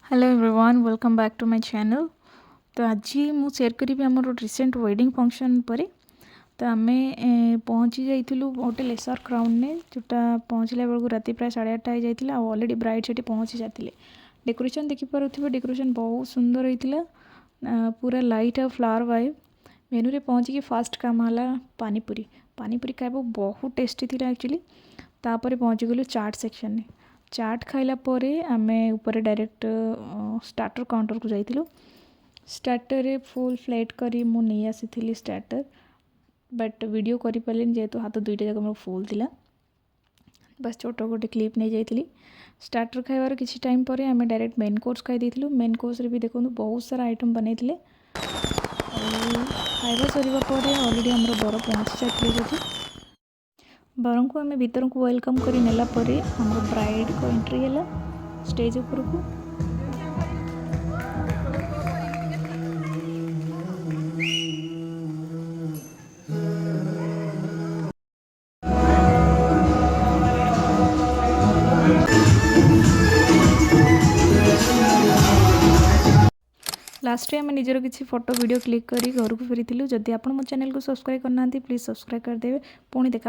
Hello everyone welcome back to my channel. तो आज मु शेयर करी आम रिसेंट वेडिंग फंक्शन पर। तो आम पहुँची जाइलु होटेल लेसर क्राउन ने जोटा पहुँचला बेलू राति प्राय 8:30 हो जाता। ऑलरेडी ब्राइड से पहुँची जाते। डेकोरेशन देखिपे डेकोरेशन बहुत सुंदर होता। पूरा लाइट और फ्लावर वाइब। मेनू रे पहुँचिकी फास्ट काम है पानीपुरी। पानीपुरी खाइबा बहुत टेस्टी थी एक्चुअली। तापर पहुँची गलु चाट सेक्शन में। चाट खाइला परे आमे ऊपर डायरेक्ट स्टार्टर काउंटर को जाइलु। स्टार्टर रे फुल फ्लेट करी मु नहीं आसी स्टार्टर बट वीडियो करि पालिन जेहेतु हाथ दुईटा जाक मोर फुल थिला। बस छोट गोटे क्लिप नहीं जाइली। स्टार्टर खाइबार किसी टाइम पर आमे डायरेक्ट मेन कोर्स खाई देइथिलु। मेन कोर्स रे भी देखो बहुत सारा आइटम बनैथिले। खाइबा सरिबा परे ऑलरेडी हमर बर पहुँची जाते सेठी। बर को आम भीतर को वेलकम करी नेला परे हमर ब्राइड को एंट्री है स्टेज ऊपर को। लास्ट आम निजर किसी फोटो वीडियो क्लिक करी घर को फेरी। जदि आप मो चैनल को सब्सक्राइब करना प्लीज सब्सक्राइब करदे। पुणी देखा।